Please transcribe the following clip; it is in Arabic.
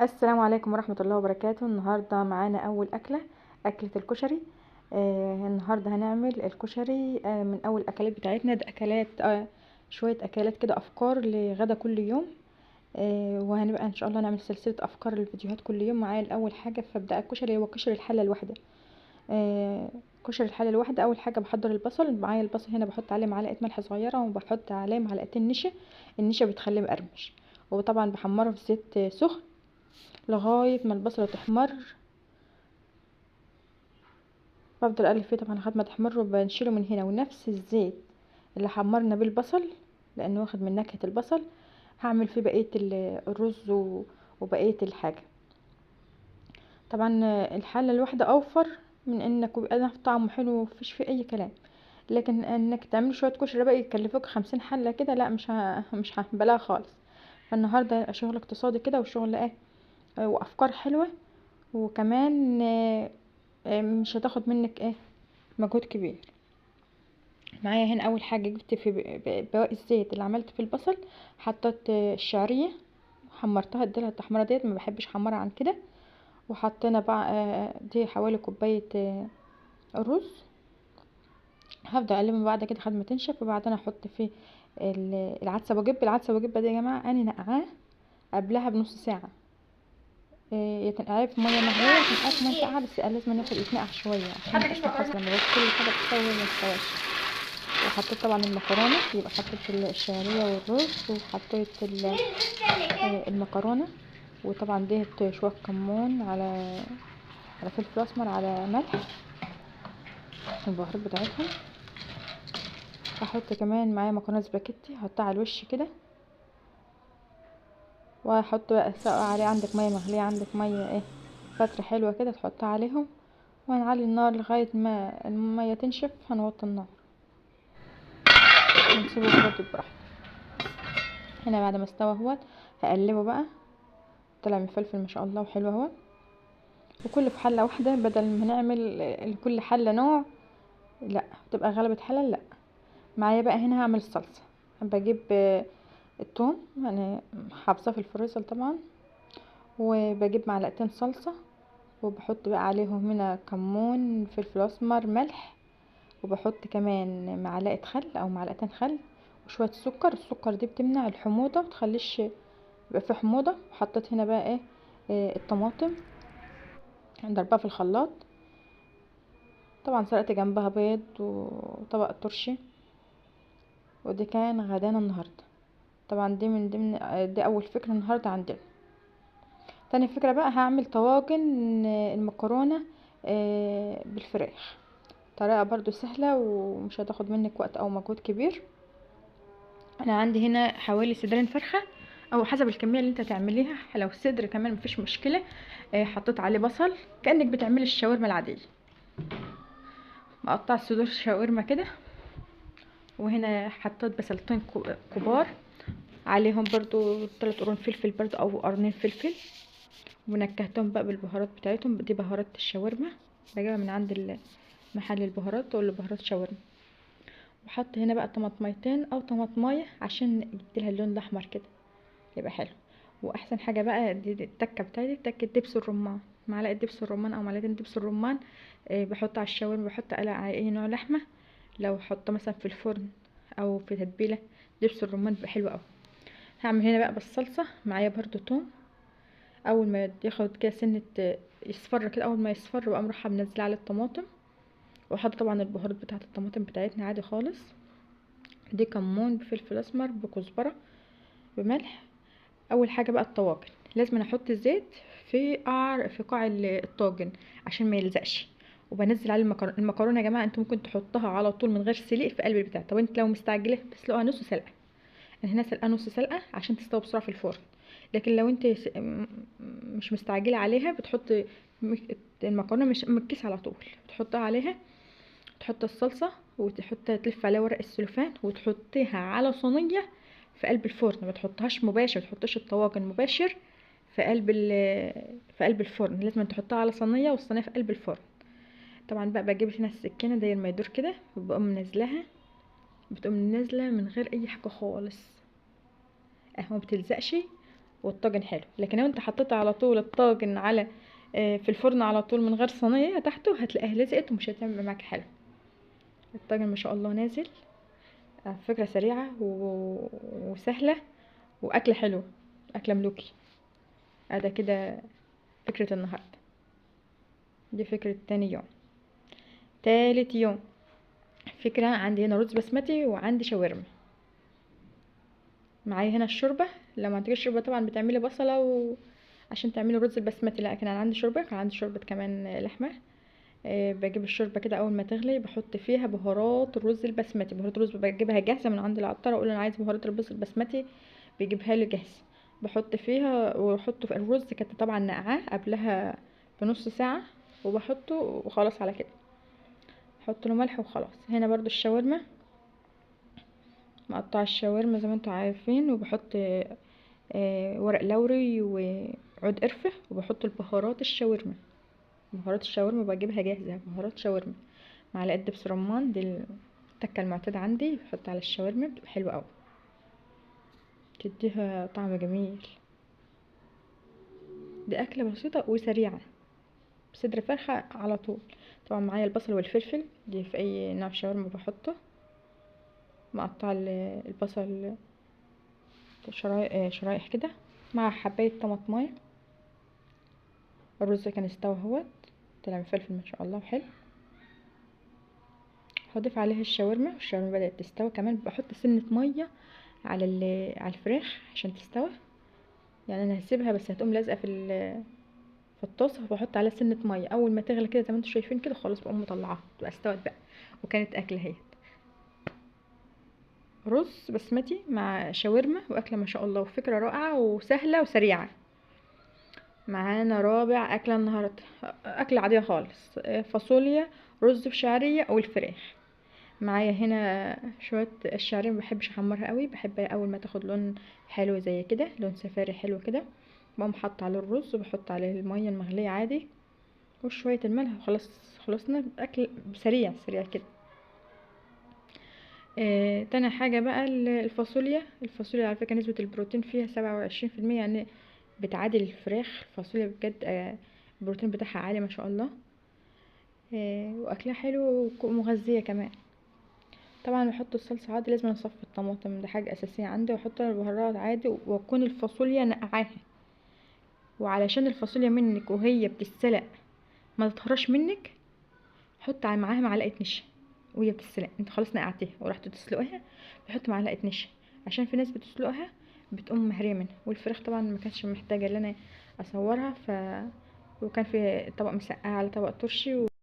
السلام عليكم ورحمة الله وبركاته. النهاردة معانا أول أكلة الكشري. النهاردة هنعمل الكشري. من أول الأكلات بتاعتنا، ده أكلات شوية أكلات كده، أفكار لغدا كل يوم. وهنبقى إن شاء الله نعمل سلسلة أفكار للفيديوهات كل يوم. معايا الأول حاجة فابدأ الكشري، هو كشري الحلة الواحدة. كشري الحلة الواحدة، أول حاجة بحضر البصل. معايا البصل هنا بحط عليه معلقة ملح صغيرة، وبحط عليه معلقتين نشا. النشا بتخليه مقرمش. وطبعا بحمره في زيت سخن لغايه ما البصله تحمر. بفضل اقلب فيه طبعا لغايه ما تحمر، وبنشيله من هنا. ونفس الزيت اللي حمرنا بيه البصل، لانه واخد من نكهه البصل، هعمل فيه بقيه الرز وبقيه الحاجه. طبعا الحله الواحده اوفر من انك يبقى طعمه حلو ومفيش فيه اي كلام. لكن انك تعمل شويه كشري بقى يكلفوك 50 حله كده، لا، مش هبلاها خالص. فالنهارده شغل اقتصادي كده، وشغل وافكار حلوه. وكمان مش هتاخد منك مجهود كبير. معايا هنا اول حاجه جبت في بواقي الزيت اللي عملت في البصل، حطيت الشعريه، حمرتها، اديلها التحميره ديت، ما بحبش احمرها عن كده. وحطينا بقى دي حوالي كوبايه رز. هبدا اقلبها بعد كده لحد ما تنشف، وبعدين احط في العدسه. العدسه دي يا جماعه انا نقعاه قبلها بنص ساعه. يتنقعيه في ميه مغليه، يتنقعيه في ميه ساقعه، بس لازم يتنقع شويه عشان ميبقاش محصل. لما بس كل حاجه تستوي وهي متستواش. وحطيت طبعا المكرونه، يبقى حطيت الشعريه والرز، وحطيت المكرونه. وطبعا ديت شويه كمون، على فلفل اسمر، على ملح، البهارات بتاعتهم. هحط كمان معايا مكرونه سباكيتي، هحطها على الوش كده. وهحط بقى سواء عليه عندك ميه مغليه، عندك ميه فتره حلوه كده، تحطها عليهم. وهنعلي النار لغايه ما الميه تنشف. هنوطي النار ونسيبه يبرد براحته. هنا بعد ما استوى اهوت هقلبه بقى. طلع من الفلفل ما شاء الله وحلو اهو. وكل في حله واحده، بدل ما نعمل لكل حله نوع، لا تبقى غلبة حله، لا. معايا بقى هنا هعمل الصلصه. بجيب الثوم، يعني حافظاه في الفريزر طبعا. وبجيب معلقتين صلصه، وبحط بقى عليهم هنا كمون، فلفل اسمر، ملح. وبحط كمان معلقه خل او معلقتين خل، وشويه سكر. السكر دي بتمنع الحموضه، متخليش يبقى في حموضه. وحطيت هنا بقى الطماطم، ضربها في الخلاط. طبعا سلقت جنبها بيض وطبق ترشي. ودي كان غدانا النهارده. طبعا دي من ضمن دي اول فكره النهارده عندنا. تاني فكره بقى هعمل طواجن المكرونه بالفراخ. طريقه برضو سهله ومش هتاخد منك وقت او مجهود كبير. انا عندي هنا حوالي صدرين فرخه، او حسب الكميه اللي انت تعمليها. لو صدر كمان مفيش مشكله. حطيت عليه بصل كانك بتعملي الشاورما العاديه. مقطع صدور شاورما كده. وهنا حطيت بصلتين كبار، عليهم برضو 3 قرون فلفل برضو او قرنين فلفل. ونكهتهم بقى بالبهارات بتاعتهم. دي بهارات الشاورما، بجيبها من عند محل البهارات، تقول له بهارات شاورما. وحط هنا بقى طماطميتين او طماطمايه عشان يديلها اللون الاحمر كده، يبقى حلو. واحسن حاجه بقى دي التكه بتاعتي، تكه دبس الرمان. معلقه دبس الرمان او معلقتين دبس الرمان. بحط على الشاورما، بحط على اي نوع لحمه. لو حطه مثلا في الفرن او في تتبيله، دبس الرمان بيبقى حلو قوي. هعمل هنا بقى بالصلصه. معايا برضو توم، اول ما ياخد كده سنه يصفر كده، اول ما يصفر بقى رايحه منزله على الطماطم. واحط طبعا البهارات بتاعه الطماطم بتاعتنا عادي خالص. دي كمون، بفلفل اسمر، بكزبره، بملح. اول حاجه بقى الطواجن، لازم احط الزيت في قاع الطاجن عشان ما يلزقش. وبنزل عليه المكرونه يا جماعه، انتوا ممكن تحطها على طول من غير سلق في قلب البتاع. طب انت لو مستعجله تسلقها نص سلقه. انا هنا سلقه نص سلقه عشان تستوي بسرعه في الفرن. لكن لو انت مش مستعجله عليها، بتحط المكرونه مش مكيس على طول، بتحطها عليها. تحط الصلصه، تلف عليها ورق السلوفان، وتحطيها على صينيه في قلب الفرن. ما تحطهاش مباشر، ما تحطش الطواجن مباشر في قلب الفرن. لازم تحطها على صينيه، والصينيه في قلب الفرن. طبعا بقى بجيب هنا السكينه داير ما يدور كده، وبقوم منزلها. بتقوم نازله من غير اي حاجه خالص اهو، ما بتلزقش. والطاجن حلو. لكن لو انت حطيت على طول الطاجن على في الفرن على طول من غير صينيه تحته، هتلاقيها لزقت ومش هتعمل معاك حلو. الطاجن ما شاء الله نازل. فكره سريعه وسهله، واكله حلوه، اكله ملوكي. ادي كده فكره النهارده. دي فكره تاني يوم. تالت يوم فكره، عندي هنا رز بسمتي وعندي شاورما. معايا هنا الشوربه. لما تيجي الشوربه طبعا بتعملي بصله عشان تعملي رز البسمتي. لا كان عندي شوربه، كان عندي شوربه كمان لحمه. بجيب الشوربه كده اول ما تغلي، بحط فيها بهارات الرز البسمتي. بهارات الرز بجيبها جاهزه من عند العطار، اقول انا عايز بهارات الرز البسمتي، بيجيبها لي جاهز. بحط فيها واحطه في الرز. كنت طبعا نقعاه قبلها بنص ساعه، وبحطه وخلاص على كده. احط له ملح وخلاص. هنا برضو الشاورما، مقطع الشاورما زي ما انتوا عارفين، وبحط ورق لوري وعود قرفة، وبحط البهارات الشاورما. بهارات الشاورما بجيبها جاهزة، بهارات شاورما. معلقة دبس رمان، دي التكة المعتادة عندي، بحط على الشاورما، بتبقى حلوة اوي، تديها طعم جميل. دي أكلة بسيطة وسريعة، بصدر فرخة على طول. طبعا معايا البصل والفلفل، دي في أي نوع شاورما بحطه. مقطع البصل شرايح كده، مع حباية طماطمايه. الرز كان استوى اهوت، طلع مفلفل ما شاء الله وحلو. هضيف عليها الشاورما، والشاورما بدأت تستوي كمان. بحط سنة مية على على الفراخ عشان تستوي. يعني انا هسيبها بس هتقوم لازقة في الطاسة، فبحط عليها سنة مية. اول ما تغلى كده زي ما انتم شايفين كده، خلاص بقوم مطلعاها، تبقى استوت بقى. وكانت اكلة اهي، رز بسمتي مع شاورما، واكلة ما شاء الله، وفكرة رائعة وسهلة وسريعة. معانا رابع أكلة النهاردة، أكلة عادية خالص، فاصوليا رز بشعرية أو الفراخ. معايا هنا شوية الشعرية، مبحبش احمرها قوي، بحب اول ما تاخد لون حلو زي كده، لون سفاري حلو كده، بقوم حاطه عليه الرز، وبحط عليه المية المغلية عادي وشوية الملح، وخلاص خلصنا. أكل سريع سريع كده. تاني حاجة بقى الفاصوليا. الفاصوليا على فكرة نسبة البروتين فيها 27%، يعني بتعادل الفراخ. الفاصوليا بجد البروتين بتاعها عالي ما شاء الله. واكلها حلو ومغذية كمان. طبعا بحط الصلصة عادي، لازم اصفي الطماطم، ده حاجة اساسية عندي، واحط البهارات عادي، واكون الفاصوليا نقعاها. وعلشان الفاصوليا منك وهي بتتسلق ما تطهرش منك، حط معاها معلقة نشا. وهي بتتسلق انت خلاص نقعتيها ورحت تسلقها، بحط معلقة نشا، عشان في ناس بتسلقها بتقوم مهرية منها. والفراخ طبعا ما كانتش محتاجة ان انا اصورها، وكان في طبق مسقعة على طبق ترشي